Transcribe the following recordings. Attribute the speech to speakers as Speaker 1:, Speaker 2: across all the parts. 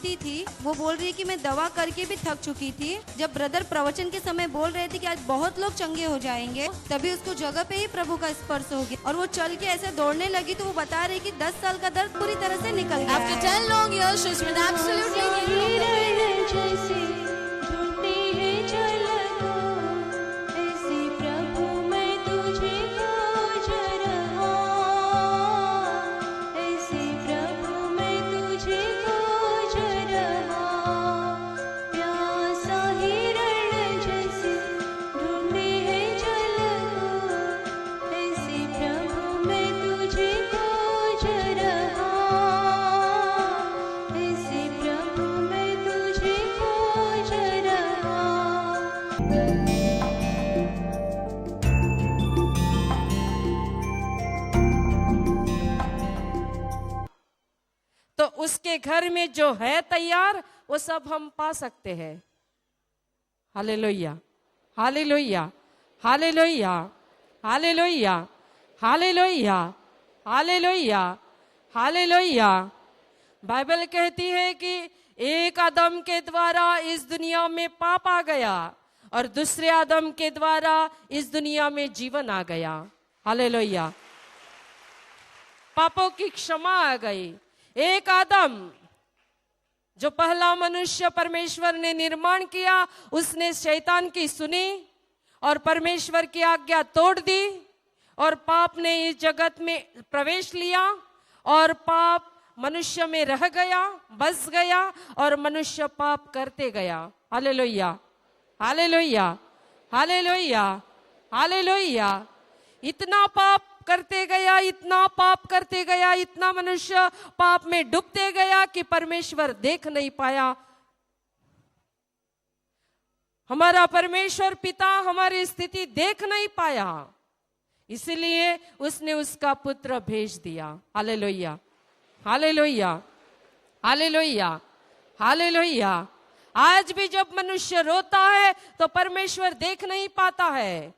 Speaker 1: Aunty थी, वो बोल रही है कि मैं दवा करके भी थक चुकी थी। जब ब्रदर प्रवचन के समय बोल रहे थे कि आज बहुत लोग चंगे हो जाएंगे, तभी उसको जगह पे ही प्रभु का स्पर्श हो गया और वो चल के ऐसे दौड़ने लगी। तो वो बता रही कि 10 साल का दर्द पूरी तरह से निकल गया।
Speaker 2: After 10 long years, she's been absolutely healed.
Speaker 3: तो उसके घर में जो है तैयार, वो सब हम पा सकते हैं। Hallelujah, hallelujah, hallelujah, hallelujah, hallelujah, hallelujah, hallelujah. Bible कहती है कि एक आदम के द्वारा इस दुनिया में पाप आ गया और दूसरे आदम के द्वारा इस दुनिया में जीवन आ गया। हालेलुया। पापों की क्षमा आ गई। एक आदम जो पहला मनुष्य परमेश्वर ने निर्माण किया, उसने शैतान की सुनी और परमेश्वर की आज्ञा तोड़ दी और पाप ने इस जगत में प्रवेश लिया और पाप मनुष्य में रह गया, बस गया और मनुष्य पाप करते गया। Hallelujah, hallelujah, hallelujah, hallelujah. इतना पाप करते गया, इतना पाप करते गया, इतना मनुष्य पाप में डूबते गया कि परमेश्वर देख नहीं पाया। हमारा परमेश्वर पिता हमारी स्थिति देख नहीं पाया, इसलिए उसने उसका पुत्र भेज दिया। Hallelujah, hallelujah, hallelujah, hallelujah. आज भी जब मनुष्य रोता है तो परमेश्वर देख नहीं पाता है।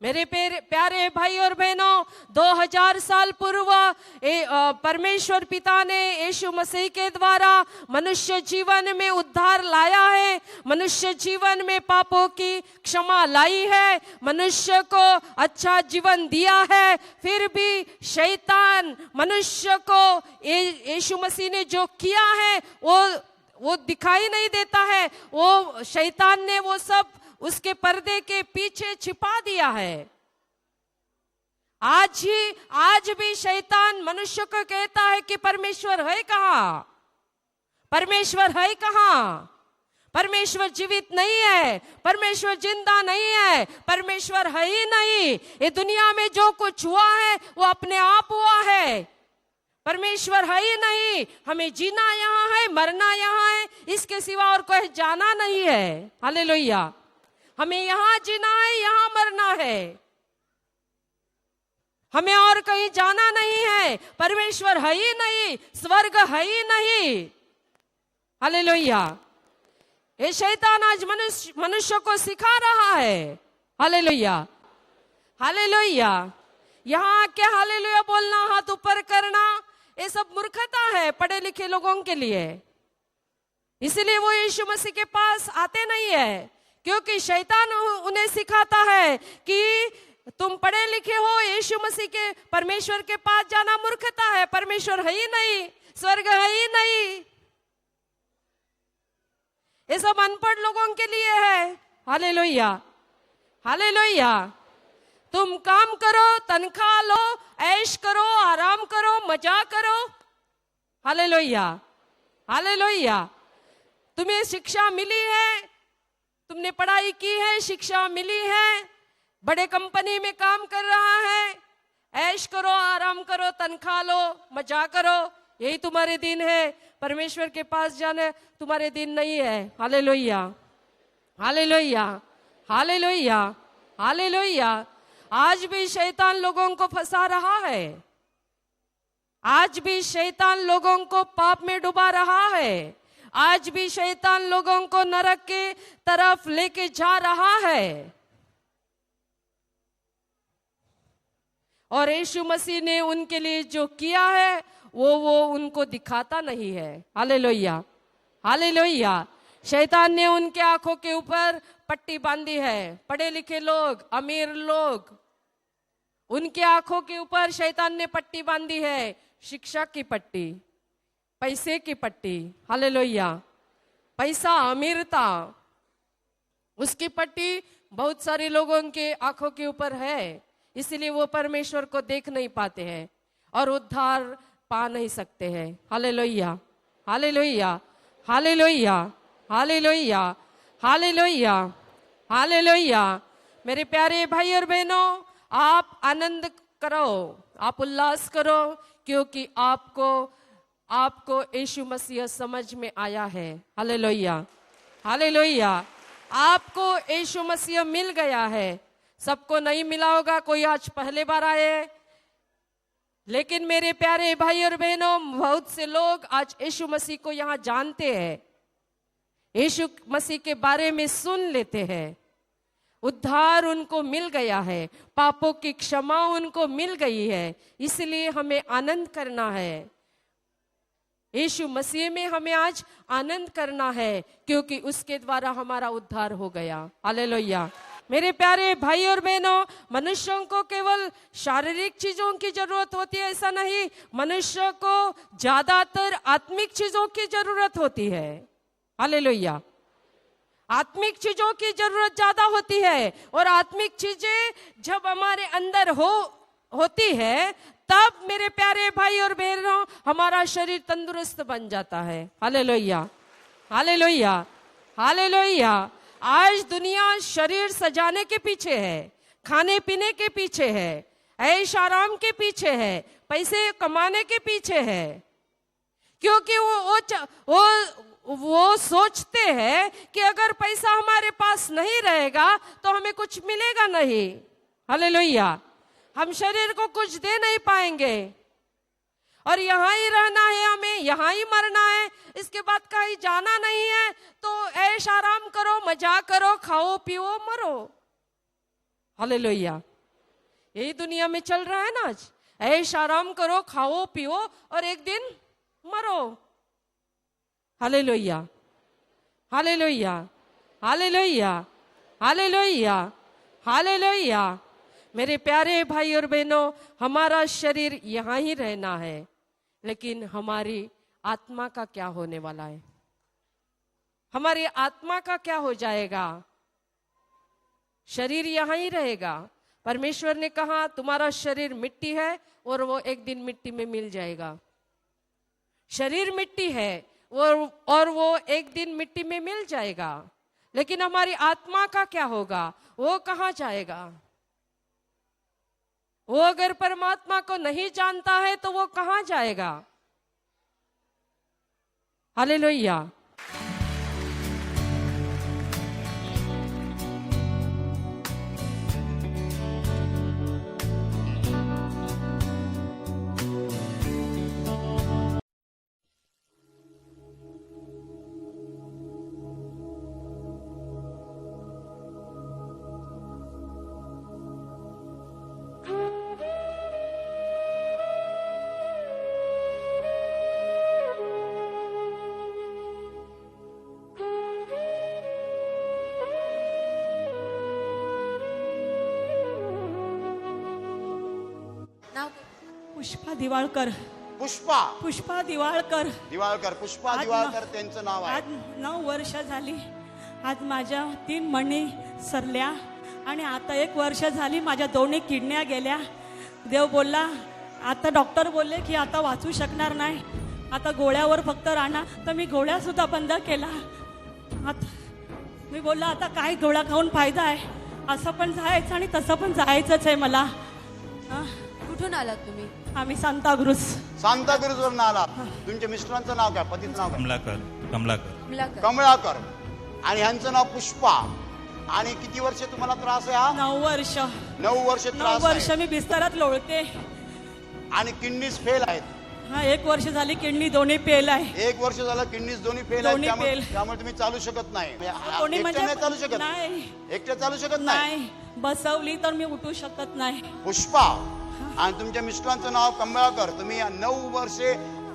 Speaker 3: मेरे प्यारे भाई और बहनों, 2000 साल पूर्व परमेश्वर पिता ने यीशु मसीह के द्वारा मनुष्य जीवन में उद्धार लाया है, मनुष्य जीवन में पापों की क्षमा लाई है, मनुष्य को अच्छा जीवन दिया है। फिर भी शैतान मनुष्य को यीशु मसीह ने जो किया है वो दिखाई नहीं देता है। वो शैतान ने वो सब उसके पर्दे के पीछे छिपा दिया है। आज भी शैतान मनुष्य को कहता है कि परमेश्वर है कहाँ, परमेश्वर है कहाँ, परमेश्वर जीवित नहीं है, परमेश्वर जिंदा नहीं है, परमेश्वर है ही नहीं। ये दुनिया में जो कुछ हुआ है वो अपने आप हुआ है, परमेश्वर है ही नहीं। हमें जीना यहाँ है, मरना यहाँ है, इसके सिवा और कोई जाना नहीं है। हालेलुया। हमें यहाँ जीना है, यहाँ मरना है, हमें और कहीं जाना नहीं है। परमेश्वर है ही नहीं, स्वर्ग है ही नहीं। हालेलुया। ये शैतान आज मनुष्य को सिखा रहा है। Hallelujah, hallelujah. यहाँ आके हालेलुया बोलना, हाथ ऊपर करना, ये सब मूर्खता है पढ़े लिखे लोगों के लिए। इसलिए वो यीशु मसीह के पास आते नहीं है, क्योंकि शैतान उन्हें सिखाता है कि तुम पढ़े लिखे हो, यीशु मसीह के परमेश्वर के पास जाना मूर्खता है, परमेश्वर है ही नहीं, स्वर्ग है ही नहीं। ये सब अनपढ़ लोगों के लिए है। Hallelujah, hallelujah. तुम काम करो, तनख्वाह लो, ऐश करो, आराम करो, मजा करो। Hallelujah, hallelujah. तुम्हें शिक्षा मिली है, तुमने पढ़ाई की है, शिक्षा मिली है, बड़े कंपनी में काम कर रहा है, ऐश करो, आराम करो, तनख्वाह लो, मजा करो, यही तुम्हारे दिन है। परमेश्वर के पास जाने तुम्हारे दिन नहीं है। Hallelujah, hallelujah, hallelujah, hallelujah. आज भी शैतान लोगों को फंसा रहा है, आज भी शैतान लोगों को पाप में डुबा रहा है, आज भी शैतान लोगों को नरक के तरफ लेके जा रहा है। और यीशु मसीह ने उनके लिए जो किया है वो उनको दिखाता नहीं है। Hallelujah, hallelujah. शैतान ने उनके आंखों के ऊपर पट्टी बांधी है। पढ़े लिखे लोग, अमीर लोग, उनके आंखों के ऊपर शैतान ने पट्टी बांधी है, शिक्षा की पट्टी, पैसे की पट्टी। हालेलुया। पैसा, अमीरता, उसकी पट्टी बहुत सारे लोगों के आंखों के ऊपर है, इसलिए वो परमेश्वर को देख नहीं पाते हैं और उद्धार पा नहीं सकते हैं। Hallelujah, hallelujah, hallelujah, hallelujah, hallelujah, hallelujah. मेरे प्यारे भाई और बहनों, आप आनंद करो, आप उल्लास करो, क्योंकि आपको यीशु मसीह समझ में आया है। Hallelujah, hallelujah. आपको यीशु मसीह मिल गया है। सबको नहीं मिला होगा, कोई आज पहले बार आए, लेकिन मेरे प्यारे भाई और बहनों, बहुत से लोग आज यीशु मसीह को यहाँ जानते हैं, यीशु मसीह के बारे में सुन लेते हैं। उद्धार उनको मिल गया है, पापों की क्षमा उनको मिल गई है, इसलिए हमें आनंद करना है। यीशु मसीह में हमें आज आनंद करना है, क्योंकि उसके द्वारा हमारा उद्धार हो गया। हालेलुया। मेरे प्यारे भाई और बहनों, मनुष्यों को केवल शारीरिक चीजों की जरूरत होती है ऐसा नहीं, मनुष्य को ज्यादातर आत्मिक चीजों की जरूरत होती है। हालेलुया। आत्मिक चीजों की जरूरत ज्यादा होती है, और आत्मिक चीजें जब हमारे अंदर होती है, तब मेरे प्यारे भाई और बहनों हमारा शरीर तंदुरुस्त बन जाता है। Hallelujah, hallelujah, hallelujah. आज दुनिया शरीर सजाने के पीछे है, खाने पीने के पीछे है, ऐश आराम के पीछे है, पैसे कमाने के पीछे है, क्योंकि वो सोचते हैं कि अगर पैसा हमारे पास नहीं रहेगा तो हमें कुछ मिलेगा नहीं। हालेलुया। हम शरीर को कुछ दे नहीं पाएंगे, और यहाँ ही रहना है, हमें यहाँ ही मरना है, इसके बाद कहीं जाना नहीं है, तो ऐश आराम करो, मजा करो, खाओ पियो मरो। हालेलुया। यही दुनिया में चल रहा है ना आज, ऐश आराम करो, खाओ पियो और एक दिन मरो। Hallelujah, hallelujah, hallelujah, hallelujah, hallelujah. मेरे प्यारे भाई और बहनों, हमारा शरीर यहाँ ही रहना है, लेकिन हमारी आत्मा का क्या होने वाला है? हमारी आत्मा का क्या हो जाएगा? शरीर यहाँ ही रहेगा। परमेश्वर ने कहा तुम्हारा शरीर मिट्टी है और वो एक दिन मिट्टी में मिल जाएगा। शरीर मिट्टी है और वो एक दिन मिट्टी में मिल जाएगा, लेकिन हमारी आत्मा का क्या होगा? वो कहाँ जाएगा? वो अगर परमात्मा को नहीं जानता है तो वो कहाँ जाएगा? हालेलुया।
Speaker 4: पुष्पा दिवाळकर.
Speaker 5: पुष्पा
Speaker 4: दिवाळकर
Speaker 5: पुष्पा दिवाळकर त्यांचं नाव आहे.
Speaker 4: आज 9 वर्ष झाली. आज माझ्या 3 मणी सरल्या आणि आता 1 वर्ष झाली माझ्या दोन्ही किडन्या गेल्या. देव बोलला, आता डॉक्टर बोलले की आता वाचू शकणार नाही, आता गोळ्यावर फक्त राहणार. तर मी गोळ्या सुद्धा बंद केला. आता मी बोलला आता काय गोळ्या खाऊन फायदा आहे, असं पण जायचं आणि तसं पण जायचंच आहे मला.
Speaker 2: कुठून आलात तुम्ही?
Speaker 4: आम्ही सांताक्रूज
Speaker 5: वरून आलात. तुमच्या मिस्टरांचं नाव काय? पतीचं नाव काय? कमळाकर. आणि ह्यांचं नाव पुष्पा. आणि किती वर्ष तुम्हाला त्रास आहे हा?
Speaker 4: 9 वर्ष.
Speaker 5: 9 वर्ष त्रास
Speaker 4: 9 वर्ष मी बिस्तरात लोळते.
Speaker 5: आणि किडनीज फेल आहेत.
Speaker 4: हा 1 वर्ष झाली किडनी दोन्ही फेल आहे.
Speaker 5: 1 वर्ष झालं किडनीज दोन्ही फेल आहेत. त्यामुळे तुम्ही चालू शकत नाही.
Speaker 4: दोन्ही
Speaker 5: एकट्या नाही चालू शकत.
Speaker 4: नाही,
Speaker 5: एकट्या चालू शकत नाही.
Speaker 4: बसवली तर मी उठू शकत नाही.
Speaker 5: पुष्पा आणि तुमच्या मिस्टरांचं नाव कमळाकर. तुम्ही 9 वर्षे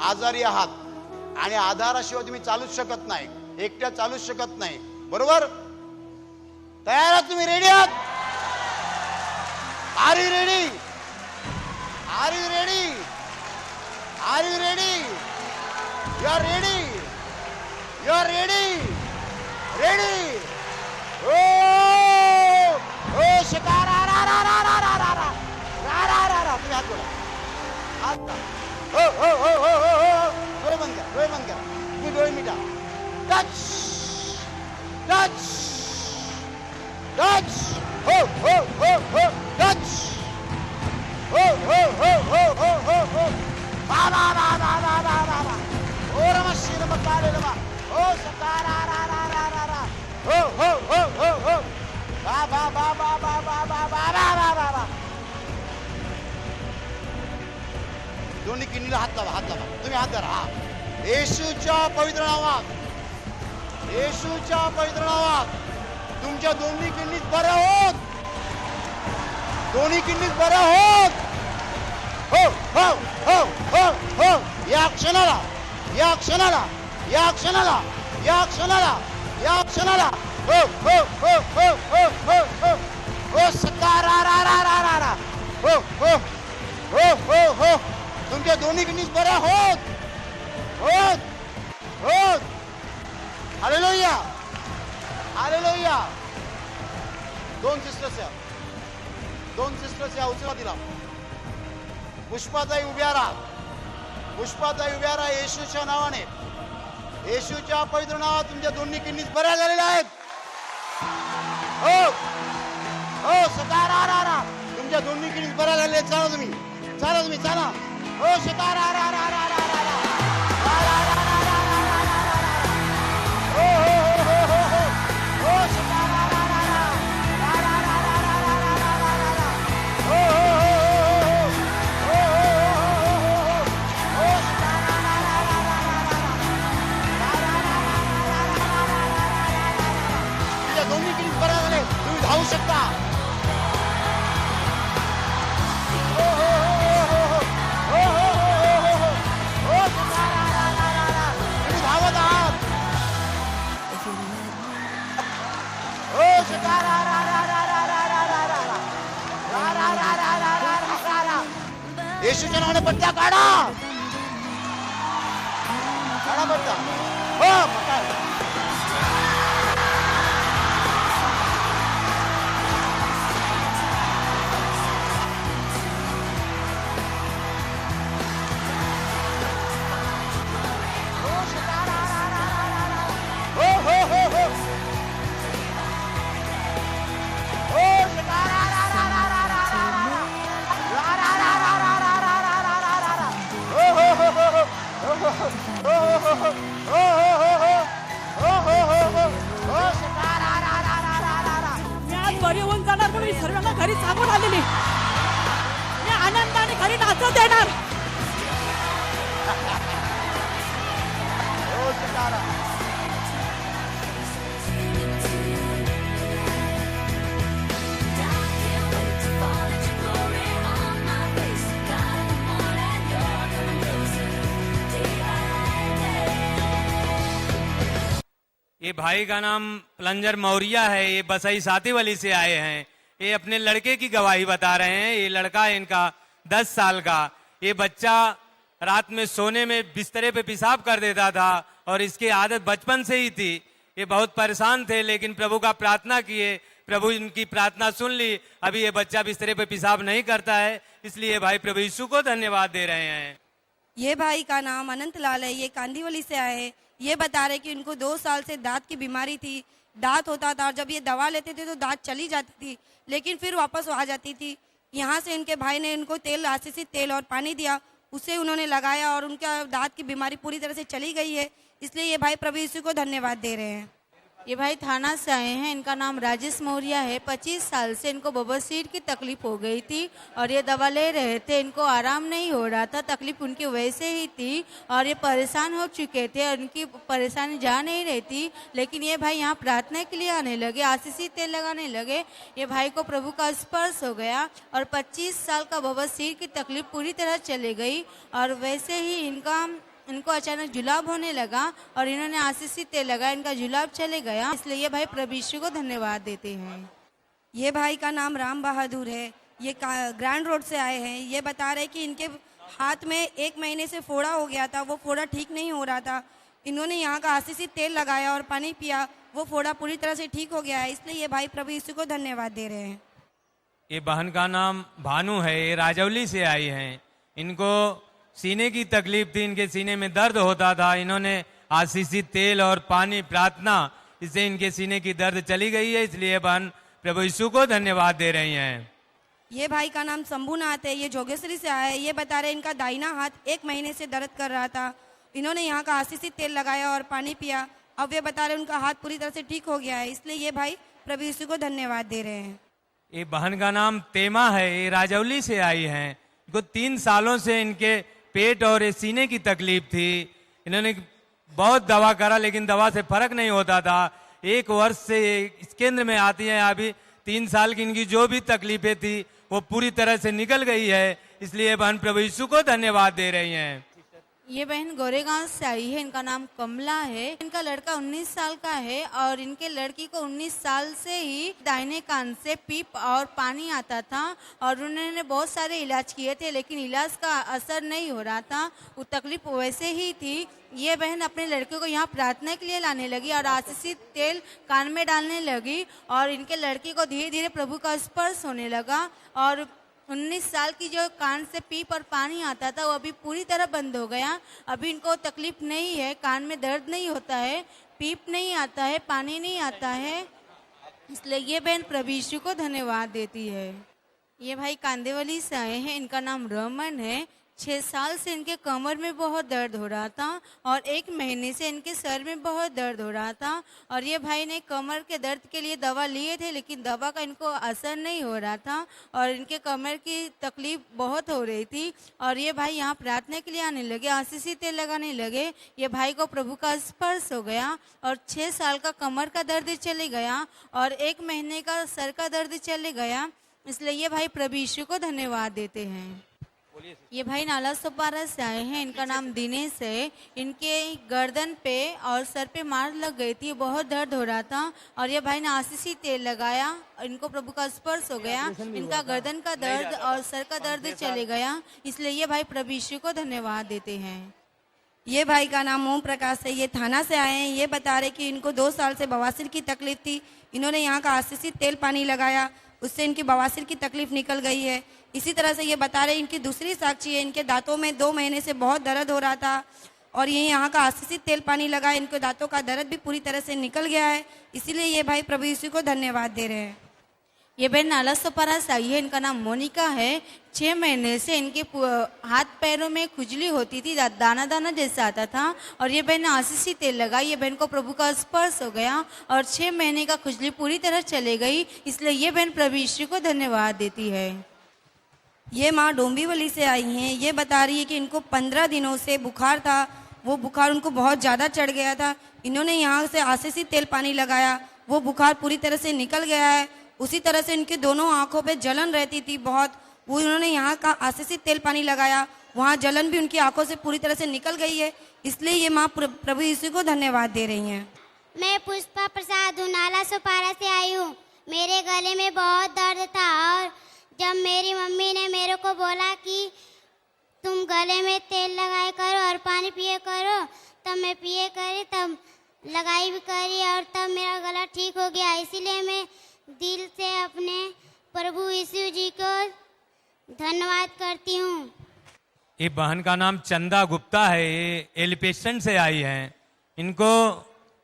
Speaker 5: आजारी आहात आणि आधाराशिवाय तुम्ही चालूच शकत नाही, एकट्या चालूच शकत नाही. बरोबर? तयार आहात तुम्ही? रेडी आहात? Are you ready? Are you ready? Are you ready? You are ready? You are ready? Ready? ओ ओ शिकारा रा रा रा रा रा रा रा रा रा रा रा. तुम्ही हात जोडा, हात जोडा. हो हो हो हो हो हो. डोळे बंद करा, डोळे बंद करा. तुम्ही डोळे मिटा. Touch touch touch. हो हो हो हो. टच. हो हो हो हो हो हो हो. बा बा बा बा बा बा बा बा. ओ नमः शिवाय नमः काले नमः. ओ सकारा रा रा रा रा रा. हो हो हो हो हो. बा बा बा बा बा बा बा बा बा बा बा बा. दोन्ही किडनीला हात लावा, हात लावा. तुम्ही हात धरा. हा. येशूच्या पवित्र नावात, येशूच्या पवित्र नावात तुमच्या दोन्ही किडनीत बऱ्या होत, दोन्ही किडनीत बऱ्या होत. हो हो हो हो हो. या क्षणाला, या क्षणाला, या क्षणाला, या क्षणाला, या क्षणाला. हो हो हो हो हो हो हो. हो सकारा रा रा रा रा रा. हो हो हो हो हो. तुमच्या दोन्ही किडनीत बऱ्या होत, होत होत. Hallelujah, hallelujah. दोन सिस्टर्स या, दोन सिस्टर्स या. उचला दिला. पुष्पाताई उभ्या राहा, पुष्पाताई उभ्या राहा. येशूच्या नावाने, येशूच्या पवित्र नावात तुमच्या दोन्ही किडनीत बऱ्या झालेल्या आहेत. हो हो सकारा रा रा. तुमच्या दोन्ही किडनीत बऱ्या झालेल्या आहेत. चाला तुम्ही, चाला तुम्ही, चाला. हो सकारा रा रा रा रा रा रा. रा रा रा रा रा रा रा रा रा. हो हो हो हो हो हो. हो सकारा रा रा रा. रा रा रा रा रा रा रा रा रा रा. हो हो हो हो हो. हो हो हो हो हो. हो सकारा रा रा रा रा रा रा. रा रा रा रा रा रा रा रा रा रा. तुमच्या दोन्ही किडनीत बऱ्या झाले. तुम्ही धावू शकता. हो हो हो हो हो हो हो हो हो. हो सकारा रा रा रा रा. तुम्ही धावत आहात. हो सकारा रा रा रा रा रा रा रा रा रा. रा रा रा रा रा रा रा रा रा. येशूच्या नावाने पट्ट्या काढा, काढा पट्ट्या. हो पट्ट्या.
Speaker 4: मी आज बरी होऊन जाणार म्हणून मी सर्वांना घरी सांगून आलेली. मी आनंदाने घरी नाचत येणार.
Speaker 6: ये भाई का नाम प्लंजर मौर्या है, ये बसई सातीवली से आए हैं. ये अपने लड़के की गवाही बता रहे हैं. ये लड़का है इनका 10 साल का. ये बच्चा रात में सोने में बिस्तरे पे पेशाब कर देता था और इसकी आदत बचपन से ही थी. ये बहुत परेशान थे, लेकिन प्रभु का प्रार्थना किए, प्रभु इनकी प्रार्थना सुन ली. अभी ये बच्चा बिस्तरे पे पेशाब नहीं करता है. इसलिए भाई प्रभु यीशु को धन्यवाद दे रहे हैं.
Speaker 1: ये भाई का नाम अनंत लाल है, ये कांदीवली से आए हैं. ये बता रहे कि इनको 2 साल से दांत की बीमारी थी. दांत होता था और जब ये दवा लेते थे तो दांत चली जाती थी, लेकिन फिर वापस आ जाती थी. यहाँ से इनके भाई ने इनको तेल, आशीषित तेल और पानी दिया, उसे उन्होंने लगाया और उनका दांत की बीमारी पूरी तरह से चली गई है. इसलिए ये भाई प्रभु यीशु को धन्यवाद दे रहे हैं.
Speaker 7: ये भाई थाना से आए हैं। इनका नाम राजेश मौर्य है। 25 साल से इनको बवासीर की तकलीफ हो गई थी और ये दवा ले रहे थे। इनको आराम नहीं हो रहा था, तकलीफ उनकी वैसे ही थी और ये परेशान हो चुके थे और उनकी परेशानी जा नहीं रही थी। लेकिन ये भाई यहाँ प्रार्थना के लिए आने लगे, आशीषी तेल लगाने लगे। ये भाई को प्रभु का स्पर्श हो गया और 25 साल का बवासीर की तकलीफ पूरी तरह चली गई और वैसे ही इनको अचानक जुलाब होने लगा और इन्होंने आशीषी तेल लगाया, इनका जुलाब चले गया। इसलिए ये भाई प्रभु यीशु को धन्यवाद देते हैं।
Speaker 1: ये भाई का नाम राम बहादुर है। ये ग्रैंड रोड से आए हैं। ये बता रहे कि इनके हाथ में 1 महीने से फोड़ा हो गया था, वो फोड़ा ठीक नहीं हो रहा था। इन्होंने यहाँ का आशीषी तेल लगाया और पानी पिया, वो फोड़ा पूरी तरह से ठीक हो गया है। इसलिए ये भाई प्रभु यीशु को धन्यवाद दे रहे हैं।
Speaker 6: ये बहन का नाम भानु है, ये राजौली से आई हैं। इनको सीने की तकलीफ थी, इनके सीने में दर्द होता था। इन्होंने आशीषी तेल और पानी प्रार्थना, इससे इनके सीने की दर्द चली गई है। इसलिए बहन प्रभु यीशु को धन्यवाद दे रही हैं।
Speaker 1: ये भाई का नाम शंभुनाथ है। ये जोगेश्वरी से आया है। ये बता रहे इनका दाहिना हाथ 1 महीने से दर्द कर रहा था। इन्होंने यहाँ का आशीषी तेल लगाया और पानी पिया। अब ये बता रहे उनका हाथ पूरी तरह से ठीक हो गया है। इसलिए ये भाई प्रभु यीशु को धन्यवाद दे रहे हैं।
Speaker 6: ये बहन का नाम तेमा है, ये राजौली से आई हैं। इनको 3 सालों से इनके पेट और सीने की तकलीफ थी। इन्होंने बहुत दवा करा लेकिन दवा से फर्क नहीं होता था। 1 वर्ष से इस केंद्र में आती हैं। अभी 3 साल की इनकी जो भी तकलीफें थी वो पूरी तरह से निकल गई है। इसलिए बहन प्रभु यीशु को धन्यवाद दे रही हैं।
Speaker 7: ये बहन गोरेगांव से आई है। इनका नाम कमला है। इनका लड़का 19 साल का है और इनके लड़की को 19 साल से ही दाहिने कान से पीप और पानी आता था और उन्होंने बहुत सारे इलाज किए थे लेकिन इलाज का असर नहीं हो रहा था, वो तकलीफ वैसे ही थी। ये बहन अपने लड़के को यहाँ प्रार्थना के लिए लाने लगी और आशीषी तेल कान में डालने लगी और इनके लड़के को धीरे धीरे प्रभु का स्पर्श होने लगा और 19 साल की जो कान से पीप और पानी आता था वो अभी पूरी तरह बंद हो गया। अभी इनको तकलीफ नहीं है, कान में दर्द नहीं होता है, पीप नहीं आता है, पानी नहीं आता है। इसलिए ये बहन प्रभु यीशु को धन्यवाद देती है। ये भाई कांदेवली से आए हैं। इनका नाम रमन है। 6 साल से इनके कमर में बहुत दर्द हो रहा था और 1 महीने से इनके सर में बहुत दर्द हो रहा था और ये भाई ने कमर के दर्द के लिए दवा लिए थे लेकिन दवा का इनको असर नहीं हो रहा था और इनके कमर की तकलीफ बहुत हो रही थी और ये भाई यहाँ प्रार्थना के लिए आने लगे, आशीषी तेल लगाने लगे। ये भाई को प्रभु का स्पर्श हो गया और 6 साल का कमर का दर्द चले गया और 1 महीने का सर का दर्द चले गया। इसलिए ये भाई प्रभु यीशु को धन्यवाद देते हैं। ये भाई नाला सोपारा से आए हैं। इनका नाम दिनेश है। इनके गर्दन पे और सर पे मार लग गई थी, बहुत दर्द हो रहा था और ये भाई ने आशीषी तेल लगाया, इनको प्रभु का स्पर्श हो गया, इनका गर्दन का दर्द और सर का दर्द चले गया। इसलिए ये भाई प्रभु यीशु को धन्यवाद देते हैं।
Speaker 1: ये भाई का नाम ओम प्रकाश है। ये थाना से आए हैं। ये बता रहे कि इनको 2 साल से बवासीर की तकलीफ थी। इन्होंने यहाँ का आशीषी तेल पानी लगाया, उससे इनकी बवासीर की तकलीफ निकल गई है। इसी तरह से ये बता रहे इनकी दूसरी साक्षी है। इनके दांतों में 2 महीने से बहुत दर्द हो रहा था और ये यहाँ का आशीषी तेल पानी लगा, इनके दांतों का दर्द भी पूरी तरह से निकल गया है। इसीलिए ये भाई प्रभु यीशु को धन्यवाद दे रहे हैं।
Speaker 7: ये बहन नाला सोपारा से आई है। इनका नाम मोनिका है। 6 महीने से इनके हाथ पैरों में खुजली होती थी, दाना दाना जैसा आता था और ये बहन ने आशीषी तेल लगाई। ये बहन को प्रभु का स्पर्श हो गया और 6 महीने का खुजली पूरी तरह चले गई। इसलिए ये बहन प्रभु यीशु को धन्यवाद देती है।
Speaker 1: ये माँ डोंबिवली से आई हैं। ये बता रही है कि इनको 15 दिनों से बुखार था, वो बुखार उनको बहुत ज़्यादा चढ़ गया था। इन्होंने यहाँ से आशीषी तेल पानी लगाया, वो बुखार पूरी तरह से निकल गया है। उसी तरह से इनके दोनों आंखों पे जलन रहती थी बहुत, वो इन्होंने यहाँ का आशीषी तेल पानी लगाया, वहाँ जलन भी उनकी आंखों से पूरी तरह से निकल गई है। इसलिए ये माँ प्रभु यीशु को धन्यवाद दे रही हैं।
Speaker 8: मैं पुष्पा प्रसाद हूँ, नाला सोपारा से आई हूँ। मेरे गले में बहुत दर्द था और जब मेरी मम्मी ने मेरे को बोला कि तुम गले में तेल लगाए करो और पानी पिए करो, तब मैं पिए करी, तब लगाई भी करी और तब मेरा गला ठीक हो गया। इसीलिए मैं दिल से अपने प्रभु यीशु जी को धन्यवाद करती हूँ।
Speaker 6: ये बहन का नाम चंदा गुप्ता है। ये एलिपेशन से आई हैं। इनको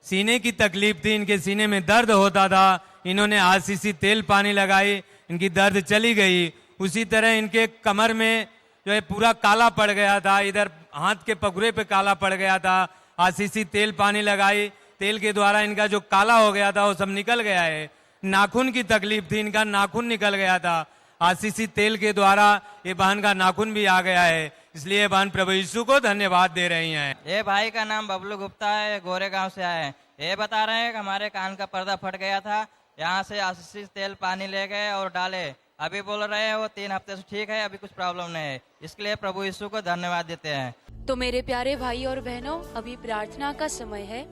Speaker 6: सीने की तकलीफ थी, इनके सीने में दर्द होता था। इन्होंने आशीषी तेल पानी लगाई, इनकी दर्द चली गई। उसी तरह इनके कमर में जो है पूरा काला पड़ गया था, इधर हाथ के पगुरे पे काला पड़ गया था। आशीषी तेल पानी लगाई, तेल के द्वारा इनका जो काला हो गया था वो सब निकल गया है। नाखून की तकलीफ थी, इनका नाखून निकल गया था। आशीषी तेल के द्वारा ये बहन का नाखून भी आ गया है, इसलिए बहन प्रभु यीशु को धन्यवाद दे रही हैं।
Speaker 9: ये भाई का नाम बबलू गुप्ता है, गोरेगांव से आए हैं। ये बता रहे हैं कि हमारे कान का पर्दा फट गया था, यहाँ से आशीषी तेल पानी ले गए और डाले। अभी बोल रहे हैं वो 3 हफ्ते से ठीक है, अभी कुछ प्रॉब्लम नहीं है। इसके लिए प्रभु यीशु को धन्यवाद देते हैं।
Speaker 2: तो मेरे प्यारे भाई और बहनों, अभी प्रार्थना का समय है।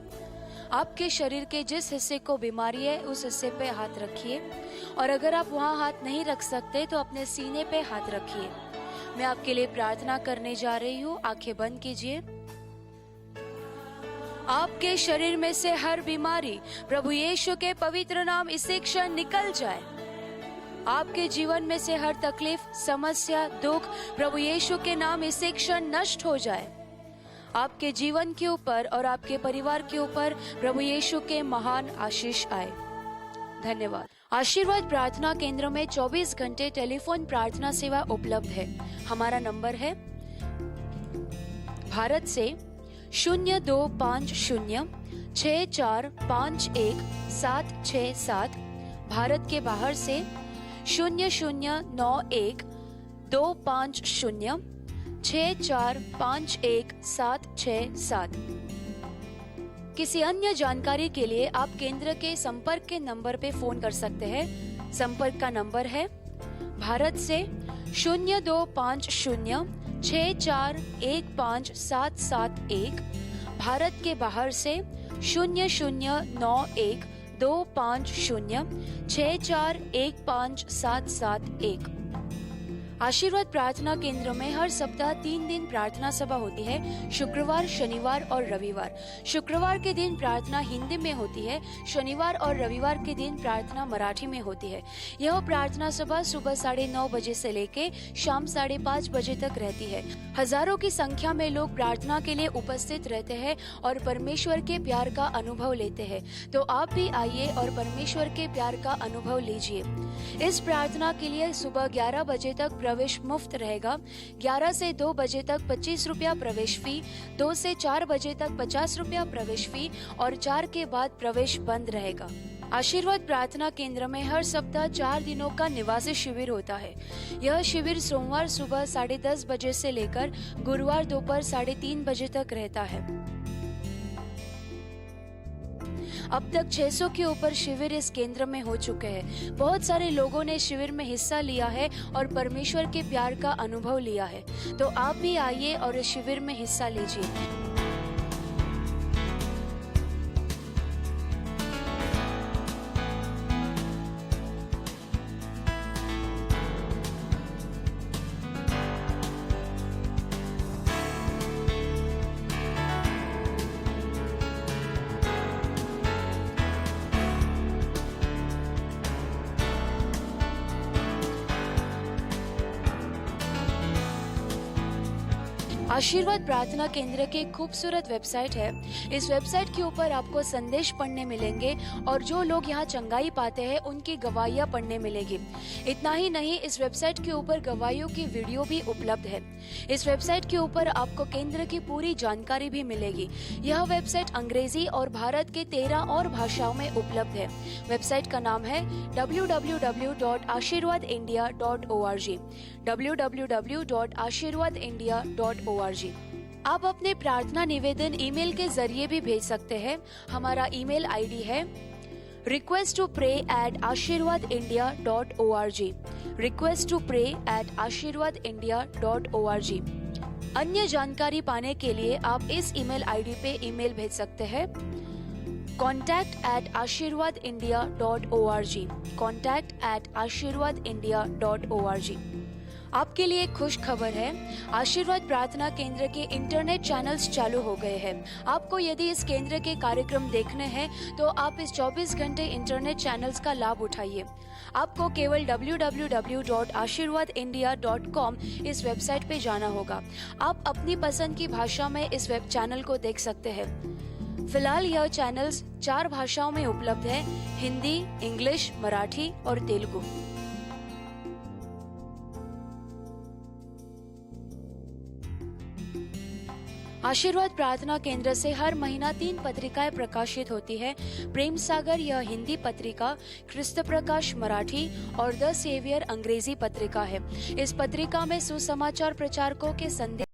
Speaker 2: आपके शरीर के जिस हिस्से को बीमारी है उस हिस्से पे हाथ रखिए, और अगर आप वहाँ हाथ नहीं रख सकते तो अपने सीने पे हाथ रखिए। मैं आपके लिए प्रार्थना करने जा रही हूँ। आंखें बंद कीजिए। आपके शरीर में से हर बीमारी प्रभु यीशु के पवित्र नाम इसी क्षण निकल जाए। आपके जीवन में से हर तकलीफ, समस्या, दुख प्रभु यीशु के नाम इसी क्षण नष्ट हो जाए। आपके जीवन के ऊपर और आपके परिवार के ऊपर प्रभु यीशु के महान आशीष आए। धन्यवाद। आशीर्वाद प्रार्थना केंद्र में 24 घंटे टेलीफोन प्रार्थना सेवा उपलब्ध है। हमारा नंबर है भारत से 025064516767, भारत के बाहर से 00912506451767। किसी अन्य जानकारी के लिए आप केंद्र के संपर्क के नंबर पे फोन कर सकते हैं। संपर्क का नंबर है भारत से 025064157771, भारत के बाहर से 00912506415771। आशीर्वाद प्रार्थना केंद्र में हर सप्ताह 3 दिन प्रार्थना सभा होती है, शुक्रवार, शनिवार और रविवार। शुक्रवार के दिन प्रार्थना हिंदी में होती है, शनिवार और रविवार के दिन प्रार्थना मराठी में होती है। यह प्रार्थना सभा सुबह 9:30 बजे से लेके शाम 5:30 बजे तक रहती है। हजारों की संख्या में लोग प्रार्थना के लिए उपस्थित रहते हैं और परमेश्वर के प्यार का अनुभव लेते हैं। तो आप भी आइए और परमेश्वर के प्यार का अनुभव लीजिए। इस प्रार्थना के लिए सुबह 11 बजे तक प्रवेश मुफ्त रहेगा। 11 से 2 बजे तक 25 रुपया प्रवेश फी, 2 से 4 बजे तक 50 रुपया प्रवेश फी और 4 के बाद प्रवेश बंद रहेगा। आशीर्वाद प्रार्थना केंद्र में हर सप्ताह 4 दिनों का निवासी शिविर होता है। यह शिविर सोमवार सुबह 10:30 बजे से लेकर गुरुवार दोपहर 3:30 बजे तक रहता है। अब तक 600 के ऊपर शिविर इस केंद्र में हो चुके हैं। बहुत सारे लोगों ने शिविर में हिस्सा लिया है और परमेश्वर के प्यार का अनुभव लिया है। तो आप भी आइए और इस शिविर में हिस्सा लीजिए। आशीर्वाद प्रार्थना केंद्र की खूबसूरत वेबसाइट है। इस वेबसाइट के ऊपर आपको संदेश पढ़ने मिलेंगे और जो लोग यहाँ चंगाई पाते हैं उनकी गवाहियाँ पढ़ने मिलेगी। इतना ही नहीं, इस वेबसाइट के ऊपर गवाहियों की वीडियो भी उपलब्ध है। इस वेबसाइट के ऊपर आपको केंद्र की पूरी जानकारी भी मिलेगी। यह वेबसाइट अंग्रेजी और भारत के 13 और भाषाओं में उपलब्ध है। वेबसाइट का नाम है www.ashirwadindia.org www.ashirwadindia.org। आप अपने प्रार्थना निवेदन ईमेल के जरिए भी भेज सकते हैं। हमारा ईमेल आईडी है request2pray@ashirwadindia.org request2pray@ashirwadindia.org। अन्य जानकारी पाने के लिए आप इस ईमेल आईडी पे ईमेल भेज सकते हैं contact@ashirwadindia.org contact@ashirwadindia.org। आपके लिए खुश खबर है, आशीर्वाद प्रार्थना केंद्र के इंटरनेट चैनल्स चालू हो गए हैं। आपको यदि इस केंद्र के कार्यक्रम देखने हैं तो आप इस 24 घंटे इंटरनेट चैनल्स का लाभ उठाइए। आपको केवल www.ashirwadindia.com इस वेबसाइट पे जाना होगा। आप अपनी पसंद की भाषा में इस वेब चैनल को देख सकते हैं। फिलहाल यह चैनल्स 4 भाषाओं में उपलब्ध है, हिंदी, इंग्लिश, मराठी और तेलुगु। आशीर्वाद प्रार्थना केंद्र से हर महीना 3 पत्रिकाएं प्रकाशित होती है। प्रेम सागर यह हिंदी पत्रिका, क्रिस्त प्रकाश मराठी और द सेवियर अंग्रेजी पत्रिका है। इस पत्रिका में सुसमाचार प्रचारकों के संदेश